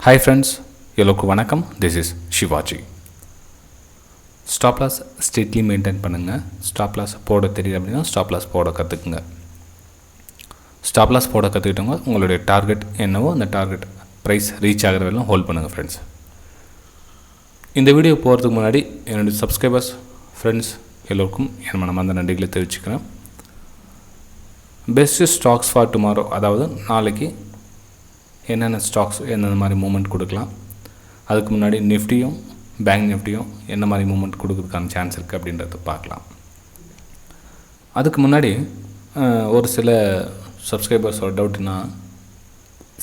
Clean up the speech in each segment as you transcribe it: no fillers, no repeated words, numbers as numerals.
Hi friends, எல்லோருக்கும் வணக்கம். This is Shivaji. Stop loss strictly maintain பண்ணுங்க. Stop loss போட தெரியல அப்படின்னா stop loss போட கற்றுக்குங்க. Stop loss போட கற்றுக்கிட்டவங்க உங்களுடைய டார்கெட் என்னவோ அந்த டார்கெட் ப்ரைஸ் ரீச் ஆகிற வரையிலும் ஹோல்ட் பண்ணுங்கள் ஃப்ரெண்ட்ஸ். இந்த வீடியோ போகிறதுக்கு முன்னாடி என்னுடைய சப்ஸ்கிரைபர்ஸ் ஃப்ரெண்ட்ஸ் எல்லோருக்கும் என் மனமார்ந்த நன்றிகளை தெரிவிச்சுக்கிறேன். பெஸ்ட்டு ஸ்டாக்ஸ் ஃபார் டுமாரோ, அதாவது நாளைக்கு என்னென்ன ஸ்டாக்ஸ் என்னென்ன மாதிரி மூமெண்ட் கொடுக்கலாம், அதுக்கு முன்னாடி நிஃப்டியும் பேங்க் நிஃப்டியும் என்ன மாதிரி மூமெண்ட் கொடுக்கறதுக்கான சான்ஸ் இருக்குது அப்படின்றத பார்க்கலாம். அதுக்கு முன்னாடி ஒரு சில சப்ஸ்கிரைபர்ஸோட டவுட்னா,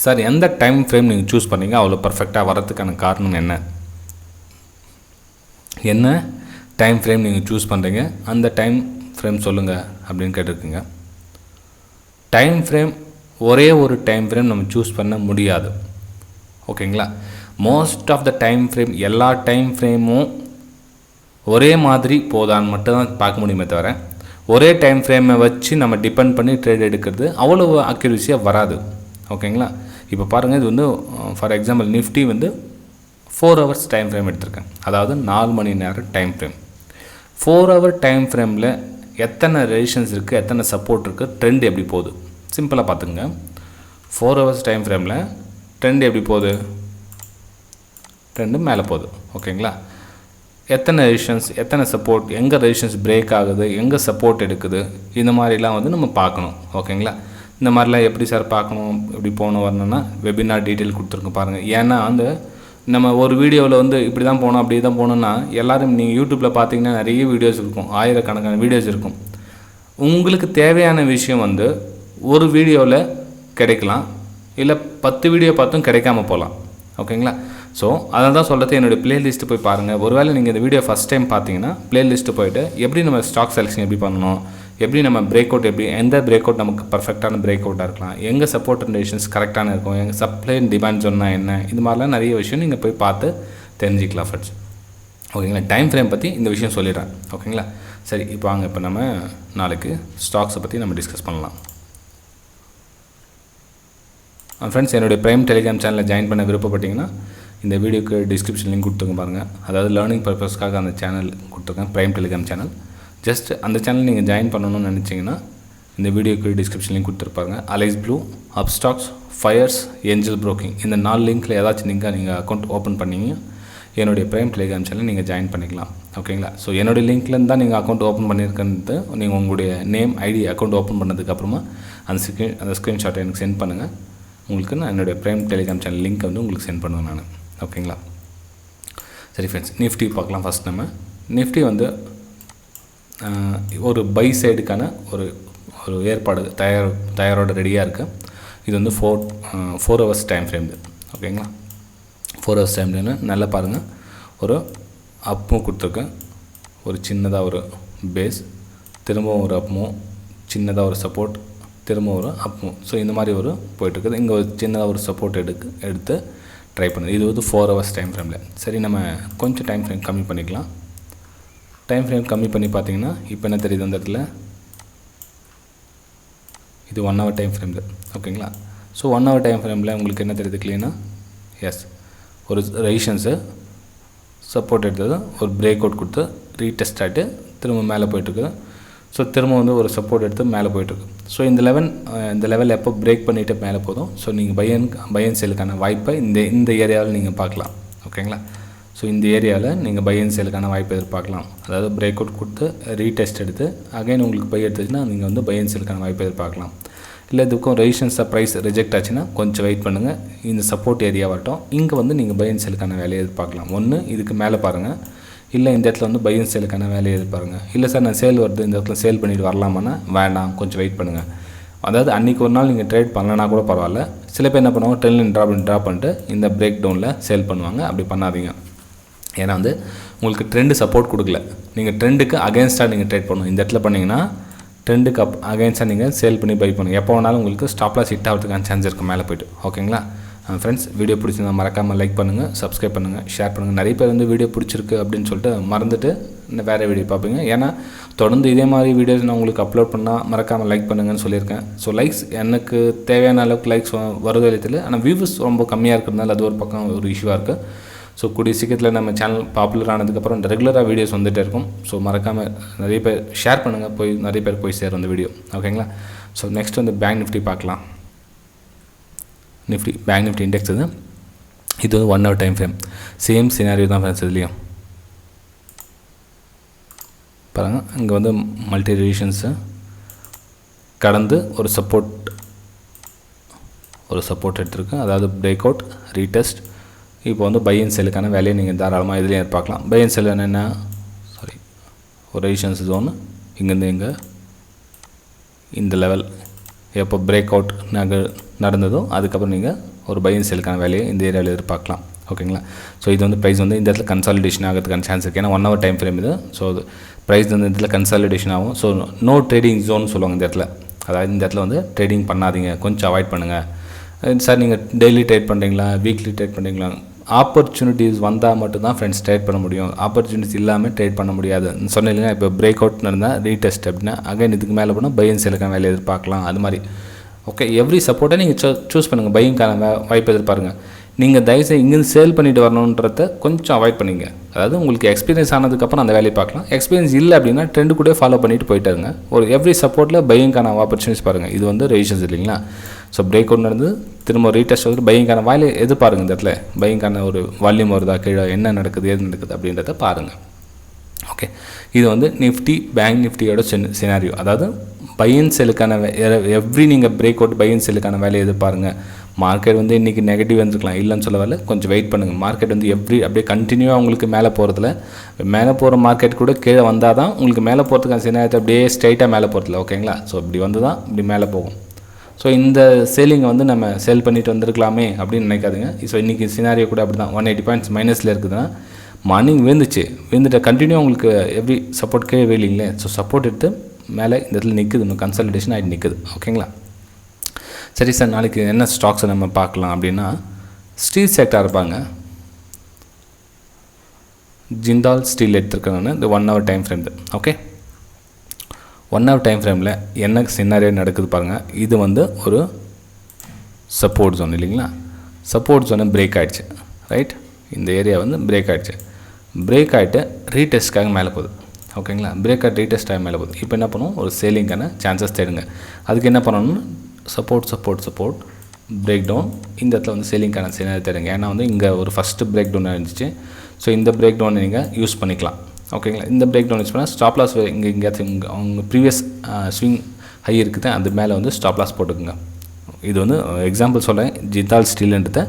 சார் எந்த டைம் ஃப்ரேம் நீங்கள் சூஸ் பண்ணீங்க அவ்வளோ பர்ஃபெக்டாக வரதுக்கான காரணம் என்ன டைம் ஃப்ரேம் நீங்கள் சூஸ் பண்ணுறீங்க, அந்த டைம் ஃப்ரேம் சொல்லுங்கள் அப்படின்னு கேட்டிருக்குங்க. டைம் ஃப்ரேம் ஒரே ஒரு டைம் ஃப்ரேம் நம்ம சூஸ் பண்ண முடியாது, ஓகேங்களா. Most of the time frame, எல்லா டைம் ஃப்ரேமும் ஒரே மாதிரி போதான்னு மட்டும்தான் பார்க்க முடியுமே தவிர ஒரே டைம் ஃப்ரேமை வச்சு நம்ம டிபெண்ட் பண்ணி ட்ரேட் எடுக்கிறது அவ்வளோ அக்யூரஸியாக வராது, ஓகேங்களா. இப்போ பாருங்கள், இது வந்து ஃபார் எக்ஸாம்பிள் நிஃப்டி வந்து 4 hours டைம் ஃப்ரேம் எடுத்திருக்கேன், அதாவது 4 மணி நேரம் டைம் ஃப்ரேம். 4 hour டைம் ஃப்ரேமில் எத்தனை ரெசிஸ்டன்ஸ் இருக்குது, எத்தனை சப்போர்ட் இருக்குது, ட்ரெண்ட் எப்படி போகுது சிம்பிளாக பார்த்துங்க. 4 hours டைம் ஃப்ரேமில் ட்ரெண்ட் எப்படி போகுது, ட்ரெண்டு மேலே போகுது, ஓகேங்களா. எத்தனை ரெசிஸ்டன்ஸ், எத்தனை சப்போர்ட், எங்கே ரெசிஸ்டன்ஸ் பிரேக் ஆகுது, எங்கே சப்போர்ட் எடுக்குது, இந்த மாதிரிலாம் வந்து நம்ம பார்க்கணும், ஓகேங்களா. இந்த மாதிரிலாம் எப்படி சார் பார்க்கணும், எப்படி போகணும் வரணும்னா வெபினார் டீட்டெயில் கொடுத்துருங்க பாருங்கள். ஏன்னா அந்த நம்ம ஒரு வீடியோவில் வந்து இப்படி தான் போகணும் அப்படி தான் போகணுன்னா, எல்லோரும் நீங்கள் யூடியூப்பில் பார்த்தீங்கன்னா நிறைய வீடியோஸ் இருக்கும், ஆயிரக்கணக்கான வீடியோஸ் இருக்கும். உங்களுக்கு தேவையான விஷயம் வந்து ஒரு வீடியோவில் கிடைக்கலாம், இல்லை 10 வீடியோ பார்த்தும் கிடைக்காம போகலாம், ஓகேங்களா. ஸோ அதை தான் சொல்கிறது, என்னுடைய ப்ளேலிஸ்ட்டு போய் பாருங்கள். ஒருவேளை நீங்கள் இந்த வீடியோ ஃபஸ்ட் டைம் பார்த்தீங்கன்னா ப்ளேலிஸ்ட்டு போய்ட்டு எப்படி நம்ம ஸ்டாக் செலெக்ஷன் எப்படி பண்ணணும், எப்படி நம்ம பிரேக் அவுட், எப்படி எந்த பிரேக் அவுட் நமக்கு பர்ஃபெக்டான பிரேக் அவுட்டாக இருக்கலாம், எங்கே சப்போர்ட் அண்ட் ரெசிஸ்டன்ஸ் கரெக்டான இருக்கும், எங்கள் சப்ளை அண்ட் டிமாண்ட் சொன்னால் என்ன, இது மாதிரிலாம் நிறைய விஷயம் நீங்கள் போய் பார்த்து தெரிஞ்சிக்கலாம் ஃப்ரெண்ட்ஸ், ஓகேங்களா. டைம் ஃப்ரேம் பற்றி இந்த விஷயம் சொல்லிடுறேன், ஓகேங்களா. சரி, இப்போ வாங்க இப்போ நம்ம நாளைக்கு ஸ்டாக்ஸை பற்றி நம்ம டிஸ்கஸ் பண்ணலாம். ஃப்ரெண்ட்ஸ், என்னுடைய ப்ரைம் டெலிகிராம் சேனலில் ஜாயின் பண்ண விருப்பப்பட்டிங்கன்னா இந்த வீடியோக்கு டிஸ்கிரிப்ஷன் லிங்க் கொடுத்துருங்க பாருங்கள். அதாவது லேர்னிங் பர்பஸ்க்காக அந்த சேனல் கொடுத்துருக்கேன், ப்ரைம் டெலிகிராம் சேனல். ஜஸ்ட் அந்த சேனல் நீங்கள் ஜாயின் பண்ணணும்னு நினச்சிங்கன்னா இந்த வீடியோக்கு டிஸ்கிரிப்ஷன் லிங்க் கொடுத்துருப்பாங்க. Alice Blue, Upstox, Fyers, Angel Broking, இந்த 4 லிங்க்கில் ஏதாச்சும் நீங்கள் அக்கௌண்ட் ஓப்பன் பண்ணிங்க என்னுடைய ப்ரைம் டெலிகிராம் சேனல் நீங்கள் ஜாயின் பண்ணிக்கலாம், ஓகேங்களா. ஸோ என்னுடைய லிங்க்லேருந்து தான் நீங்கள் அக்கௌண்ட் ஓப்பன் பண்ணியிருக்கிறது. நீங்கள் உங்களுடைய நேம், ஐடி, அக்கௌண்ட் ஓப்பன் பண்ணதுக்கப்புறமா அந்த ஸ்க்ரீன்ஷாட்டை எனக்கு சென்ட் பண்ணுங்கள். உங்களுக்கு நான் என்னுடைய ப்ரைம் டெலிகிராம் சேனல் லிங்க் வந்து உங்களுக்கு சென்ட் பண்ணுவேன் நான், ஓகேங்களா. சரி ஃப்ரெண்ட்ஸ், நிஃப்டி பார்க்கலாம். ஃபஸ்ட் நம்ம நிஃப்டி வந்து ஒரு பை சைடுக்கான ஒரு ஏற்பாடு தயாரோட ரெடியாக இருக்குது. இது வந்து 4 hours டைம் ஃப்ரேம், ஓகேங்களா. 4 hours டைம் ஃப்ரேம்னு நல்லா பாருங்கள். ஒரு அப்பும் கொடுத்துருக்கேன், ஒரு சின்னதாக ஒரு பேஸ், திரும்பவும் ஒரு அப்பும், சின்னதாக ஒரு சப்போர்ட், திரும்ப ஒரு அப்பும். ஸோ இந்த மாதிரி ஒரு போயிட்டுருக்குது. இங்கே ஒரு சின்னதாக ஒரு சப்போர்ட் எடுத்து ட்ரை பண்ணுது. இது வந்து 4 hours டைம் ஃப்ரேமில். சரி, நம்ம கொஞ்சம் டைம் ஃப்ரேம் கம்மி பண்ணிக்கலாம். டைம் ஃப்ரேம் கம்மி பண்ணி பார்த்தீங்கன்னா இப்போ என்ன தெரியுது, அந்த இடத்துல இது 1 hour டைம் ஃப்ரேம், ஓகேங்களா. ஸோ 1 hour டைம் ஃப்ரேமில் உங்களுக்கு என்ன தெரியுது கிளீனாக, எஸ், ஒரு ரெசிஸ்டன்ஸு சப்போர்ட் எடுத்தது, ஒரு பிரேக் அவுட் கொடுத்து ரீடெஸ்ட் ஆகிட்டு திரும்ப மேலே போயிட்டுருக்குது. ஸோ திரும்ப வந்து ஒரு சப்போர்ட் எடுத்து மேலே போயிட்டுருக்கு. ஸோ இந்த லெவல் எப்போ பிரேக் பண்ணிவிட்டு மேலே போதும். ஸோ நீங்கள் பையன் சேலுக்கான வாய்ப்பை இந்த ஏரியாவில் நீங்கள் பார்க்கலாம், ஓகேங்களா. ஸோ இந்த ஏரியாவில் நீங்கள் பையன் சேலுக்கான வாய்ப்பை எதிர்பார்க்கலாம். அதாவது பிரேக் அவுட் கொடுத்து ரீடெஸ்ட் எடுத்து அகைன் உங்களுக்கு பை எடுத்துச்சுன்னா நீங்கள் வந்து பையன் சேலுக்கான வாய்ப்பை எதிர்பார்க்கலாம். இல்லை இதுக்கும் ரெசிஸ்டன்ஸாக ப்ரைஸ் ரிஜெக்ட் ஆச்சுன்னா கொஞ்சம் வெயிட் பண்ணுங்கள், இந்த சப்போர்ட் ஏரியா வரட்டும், இங்கே வந்து நீங்கள் பையன் சேலுக்கான வேலையை எதிர்பார்க்கலாம். ஒன்று இதுக்கு மேலே பாருங்கள், இல்லை இந்த இடத்துல வந்து பையன் சேலுக்கான வேலையை எதிர்பாருங்க. இல்லை சார் நான் சேல் வருது, இந்த இடத்துல சேல் பண்ணிவிட்டு வரலாமான்னா வேண்டாம், கொஞ்சம் வெயிட் பண்ணுங்கள். அதாவது அன்றைக்கி ஒரு நாள் நீங்கள் ட்ரேட் பண்ணலனா கூட பரவாயில்ல. சில பேர் என்ன பண்ணுவாங்க, ட்ரெண்ட்லைன் ட்ராப் பண்ணிட்டு இந்த பிரேக் டவுனில் சேல் பண்ணுவாங்க. அப்படி பண்ணாதீங்க. ஏன்னா வந்து உங்களுக்கு ட்ரெண்டு சப்போர்ட் கொடுக்கல, நீங்கள் ட்ரெண்டுக்கு அகேன்ஸ்டாக நீங்கள் ட்ரேட் பண்ணணும். இந்த இடத்துல பண்ணிங்கன்னா ட்ரெண்டுக்கு அகேன்ஸ்டாக நீங்கள் சேல் பண்ணி பை பண்ணுங்கள். எப்போ வேணாலும் உங்களுக்கு ஸ்டாப் லாஸ் ஹிட் ஆகிறதுக்கான சான்ஸ் இருக்குது மேலே போய்ட்டு, ஓகேங்களா. ஃப்ரெண்ட்ஸ், வீடியோ பிடிச்சிருந்தா மறக்காமல் லைக் பண்ணுங்கள், சப்ஸ்கிரைப் பண்ணுங்கள், ஷேர் பண்ணுங்கள். நிறைய பேர் வந்து வீடியோ பிடிச்சிருக்கு அப்படின்னு சொல்லிட்டு மறந்துட்டு வேறு வீடியோ பார்ப்பீங்க. ஏன்னா தொடர்ந்து இதே மாதிரி வீடியோஸ் நான் உங்களுக்கு அப்லோட் பண்ணால் மறக்காமல் லைக் பண்ணுங்கன்னு சொல்லியிருக்கேன். ஸோ லைக்ஸ் எனக்கு தேவையான அளவுக்கு லைக்ஸ் வருது தெரியல, ஆனால் வியூஸ் ரொம்ப கம்மியாக இருக்கிறதுனால அது ஒரு பக்கம் ஒரு இஷ்யூவாக இருக்குது. ஸோ கூடிய சீக்கிரத்தில் நம்ம சேனல் பாப்புலர் ஆனதுக்கப்புறம் ரெகுலராக வீடியோஸ் வந்துகிட்டே இருக்கும். ஸோ மறக்காமல் நிறைய பேர் ஷேர் பண்ணுங்கள், போய் நிறைய பேர் போய் சேரும் அந்த வீடியோ. ஓகேங்களா? ஸோ நெக்ஸ்ட் வந்து பேங்க் நிஃப்டி பார்க்கலாம். பேங்க் நிஃப்டி இண்டெக்ஸ் இது வந்து 1 hour time frame. Same scenario தான் ஃப்ரெண்ட்ஸ். இதுலேயும் பாருங்கள், இங்கே வந்து மல்டி ரிவிஷன்ஸு கடந்து ஒரு சப்போர்ட் எடுத்துருக்கு. அதாவது பிரேக் அவுட், ரீடெஸ்ட். இப்போ வந்து பை அண்ட் செல்லுக்கான வேலையை நீங்கள் தாராளமாக இதுலேயும் எதிர்பார்க்கலாம். பை அண்ட் செல் என்னென்னா ஒரு ரெசிஸ்டன்ஸ் ஜோன் இங்கேருந்து இங்கே இந்த லெவல் எப்போ பிரேக் அவுட் நடந்ததோ அதுக்கப்புறம் நீங்கள் ஒரு பை அண்ட் செல்லுக்கான வேலையை இந்த ஏரியாவில் எதிர்பார்க்கலாம். ஓகேங்களா? ஸோ இது வந்து ப்ரைஸ் வந்து இந்த இடத்துல கன்சாலிடேஷன் ஆகிறதுக்கான சான்ஸ் இருக்குது. ஏன்னா 1 hour டைம் ஃப்ரேம் இது. ஸோ அது ப்ரைஸ் வந்து இந்த இடத்துல கன்சாலிடேஷன் ஆகும். ஸோ நோ ட்ரேடிங் ஜோன் சொல்லுவாங்க இந்த இடத்துல. அதாவது இந்த இடத்துல வந்து ட்ரேடிங் பண்ணாதீங்க, கொஞ்சம் அவாய்ட் பண்ணுங்கள். சார் நீங்கள் டெய்லி ட்ரேட் பண்ணுறீங்களா, வீக்லி ட்ரேட் பண்ணுறீங்களா? ஆப்பர்ச்சுனிட்டிஸ் வந்தால் மட்டும்தான் ஃப்ரெண்ட்ஸ் ட்ரேட் பண்ண முடியும். ஆப்பர்ச்சுனிட்டிஸ் இல்லாமல் ட்ரேட் பண்ண முடியாது. சொன்னேன் இல்லைன்னா, இப்போ பிரேக் அவுட் நடந்தால் ரீடெஸ்ட் அப்படின்னா அகைன் இதுக்கு மேலே போனால் பை அண்ட் செல்லுக்கான வேலை எதிர்பார்க்கலாம். அது மாதிரி ஓகே, எவ்ரி சப்போர்ட்டை நீங்கள் சூஸ் பண்ணுங்கள். பையிங்கான வாய்ப்பு எதிர்பாருங்க. நீங்கள் தயவுசெய்து இங்கேருந்து சேல் பண்ணிட்டு வரணுன்றத கொஞ்சம் அவாய்ட் பண்ணிங்க. அதாவது உங்களுக்கு எக்ஸ்பீரியன்ஸ் ஆனதுக்கப்புறம் அந்த வேலையை பார்க்கலாம். எக்ஸ்பீரியன்ஸ் இல்லை அப்படின்னா ட்ரெண்டு கூட ஃபாலோ பண்ணிட்டு போயிட்டாருங்க. ஒரு எவ்ரி சப்போர்ட்டில் பையிங்கான ஆப்பர்ச்சுனிட்டிஸ் பாருங்கள். இது வந்து ரெசிஸ்டன்ஸ் இல்லைங்களா? ஸோ பிரேக் அவுட் நடந்து திரும்ப ரீடெஸ்ட் வந்து பையிங்கான வேலையை எதிர்பாருங்க. இந்த இடத்துல பையிங்கான ஒரு வால்யூம் வருதா, கீழே என்ன நடக்குது, ஏது நடக்குது அப்படின்றத பாருங்கள். ஓகே, இது வந்து நிஃப்டி பேங்க் நிஃப்டியோட சினாரியோ. அதாவது பை அண்ட் செல்லுக்கான எவ்ரி நீங்கள் பிரேக் அவுட் பை அண்ட் செல்லுக்கான வேலையை எதிர்பாருங்க. மார்க்கெட் வந்து இன்றைக்கி நெகட்டிவ் வந்துருக்கலாம், இல்லைன்னு சொல்ல வரல, கொஞ்சம் வெயிட் பண்ணுங்கள். மார்க்கெட் வந்து அப்படியே கண்டினியூவாக உங்களுக்கு மேலே போகிறதுல, மேலே போகிற மார்க்கெட் கூட கீழே வந்தால் தான் உங்களுக்கு மேலே போகிறதுக்கான சினாரியத்தை அப்படியே ஸ்ட்ரைட்டாக மேலே போகிறதில்ல. ஓகேங்களா? ஸோ இப்படி வந்து தான் இப்படி மேலே போகும். ஸோ இந்த சேலிங்கை வந்து நம்ம சேல் பண்ணிட்டு வந்திருக்கலாமே அப்படின்னு நினைக்காதுங்க. ஸோ இன்றைக்கி சினாரியோ கூட அப்படி தான் 180 பாயிண்ட்ஸ் மைனஸில் இருக்குதுன்னா மார்னிங் விழுந்துட்டு கண்டினியூ உங்களுக்கு எவ்ரி சப்போர்ட் கீழே இல்லைங்களே. ஸோ சப்போர்ட் எடுத்து மேலே இந்த இடத்துல நிற்குது, இன்னும் கன்சல்டேஷன் ஆகிட்டு நிற்குது. ஓகேங்களா? சரி சார், நாளைக்கு என்ன ஸ்டாக்ஸை நம்ம பார்க்கலாம் அப்படின்னா, ஸ்டீல் செக்டார் இருப்பாங்க. ஜிண்டால் ஸ்டீல் எடுத்துருக்கேன் நான். இந்த 1 hour time frame. Okay, 1 hour time ஃப்ரேமில் என்ன சினாரியோ நடக்குது பாருங்கள். இது வந்து ஒரு சப்போர்ட் ஜோன் இல்லைங்களா? சப்போர்ட் ஜோனை பிரேக் ஆகிடுச்சு. ரைட், இந்த ஏரியா வந்து பிரேக் ஆகிடுச்சு. பிரேக் ஆகிட்டு ரீடெஸ்ட்காக மேலே போகுது. ஓகேங்களா? பிரேக் ஆகிட்டு ரீடெஸ்ட்டாக மேலே போகுது. இப்போ என்ன பண்ணுவோம், ஒரு சேலிங்கான சான்சஸ் தேடுங்க. அதுக்கு என்ன பண்ணணும்னு சப்போர்ட் பிரேக் டவுன். இந்த இடத்துல வந்து சேலிங்கான சினாரியோ தேடுங்க. ஏன்னா வந்து இங்கே ஒரு ஃபஸ்ட்டு பிரேக் டவுன் இருந்துச்சு. ஸோ இந்த பிரேக் டவுனை நீங்கள் யூஸ் பண்ணிக்கலாம். ஓகேங்களா? இந்த பிரேக் டவுன் யூஸ் பண்ணால் ஸ்டாப் லாஸ் எங்கேயாச்சும் அவங்க ப்ரீவியஸ் ஸ்விங் ஹை இருக்குது, அது மேலே வந்து ஸ்டாப் லாஸ் போட்டுக்குங்க. இது வந்து எக்ஸாம்பிள் சொல்கிறேன். ஜிண்டால் ஸ்டீல்ன்றதை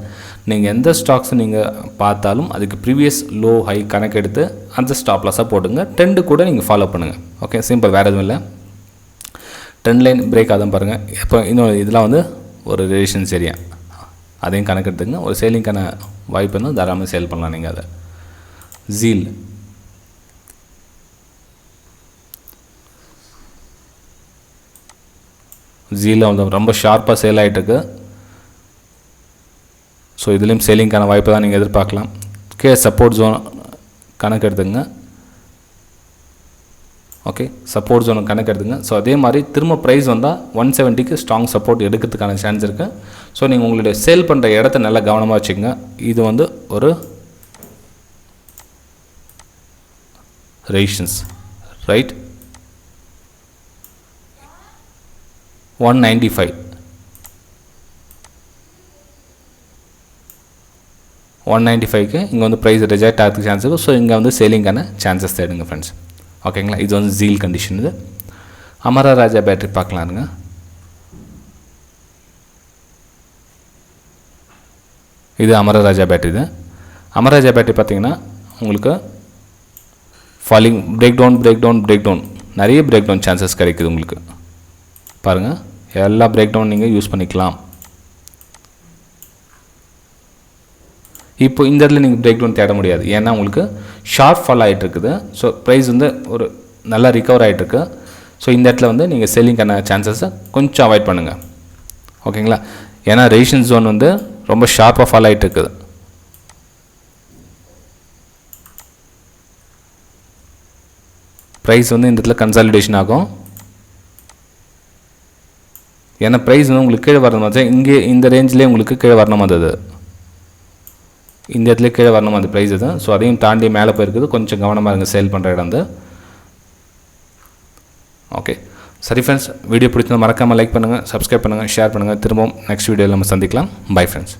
நீங்கள் எந்த ஸ்டாக்ஸ் நீங்கள் பார்த்தாலும் அதுக்கு ப்ரீவியஸ் லோ ஹை கணக்கெடுத்து அந்த ஸ்டாப் லாஸாக போட்டுங்க. ட்ரெண்டு கூட நீங்கள் ஃபாலோ பண்ணுங்கள். ஓகே, சிம்பிள், வேறு எதுவும் இல்லை. ட்ரெண்ட் லைன் பிரேக் ஆகும் பாருங்கள். இப்போ இன்னும் இதெல்லாம் வந்து ஒரு ரெசிஸ்டன்ஸ் ஏரியா, அதையும் கணக்கெடுத்துங்க. ஒரு சேலிங்கான வாய்ப்பு இருந்தால் தாராளமாக சேல் பண்ணலாம் நீங்கள் அதை. ஜீலில் வந்து ரொம்ப ஷார்ப்பாக சேல் ஆகிட்டுருக்கு. ஸோ இதுலேயும் சேலிங்கான வாய்ப்பு தான் நீங்கள் எதிர்பார்க்கலாம். சப்போர்ட் ஜோன் கணக்கு எடுத்துங்க. ஓகே, சப்போர்ட் ஜோன் கணக்கு எடுத்துங்க. ஸோ அதே மாதிரி திரும்ப ப்ரைஸ் வந்தால் 170க்கு ஸ்ட்ராங் சப்போர்ட் எடுக்கிறதுக்கான சான்ஸ் இருக்குது. ஸோ நீங்கள் உங்களுடைய சேல் பண்ணுற இடத்த நல்லா கவனமாக வச்சுக்கோங்க. இது வந்து ஒரு ரெசிஸ்டன்ஸ். ரைட், 195 195க்கு இங்கே வந்து ப்ரைஸ் ரிஜெக்ட் ஆகிறதுக்கு சான்ஸ் இருக்குது. ஸோ இங்கே வந்து சேலிங்கான சான்சஸ் தேடுங்க ஃப்ரெண்ட்ஸ். ஓகேங்களா? இது வந்து ஜீல் கண்டிஷன். இது அமரா ராஜா பேட்டரி பார்க்கலாருங்க. இது அமரா ராஜா பேட்டரி. இது அமரா ராஜா பேட்டரி பார்த்தீங்கன்னா உங்களுக்கு ஃபாலிங் பிரேக் டவுன் நிறைய பிரேக் டவுன் சான்சஸ் கிடைக்குது உங்களுக்கு. பாருங்கள், எல்லா பிரேக் டவுன் நீங்கள் யூஸ் பண்ணிக்கலாம். இப்போ இந்த இடத்துல நீங்கள் பிரேக் டவுன் தேட முடியாது, ஏன்னா உங்களுக்கு ஷார்ப் ஃபால் ஆகிட்டு இருக்குது. ஸோ ப்ரைஸ் வந்து ஒரு நல்லா ரிகவர் ஆகிட்டுருக்கு. ஸோ இந்த இடத்துல வந்து நீங்கள் செல்லிங்கான சான்சஸை கொஞ்சம் அவாய்ட் பண்ணுங்கள். ஓகேங்களா? ஏன்னா ரெசிஸ்டன்ஸ் ஜோன் வந்து ரொம்ப ஷார்ப்பாக ஃபால் ஆகிட்டு இருக்குது. ப்ரைஸ் வந்து இந்த இடத்துல கன்சாலிடேஷன் ஆகும். ஏன்னா ப்ரைஸ் வந்து உங்களுக்கு கீழே வரணும் மாதிரி இங்கே இந்த ரேஞ்சிலே உங்களுக்கு கீழே வரணும் அது இந்த இடத்துல கீழே வரணும் அந்த ப்ரைஸ் தான். ஸோ அதையும் தாண்டி மேலே போயிருக்குது. கொஞ்சம் கவனமாக இருங்க சேல் பண்ணுற இடம் வந்து. ஓகே சரி ஃப்ரெண்ட்ஸ், வீடியோ பிடிச்சது மறக்காமல் லைக் பண்ணுங்கள், சப்ஸ்கிரைப் பண்ணுங்கள், ஷேர் பண்ணுங்கள். திரும்பவும் நெக்ஸ்ட் வீடியோவில் நம்ம சந்திக்கலாம். Bye friends.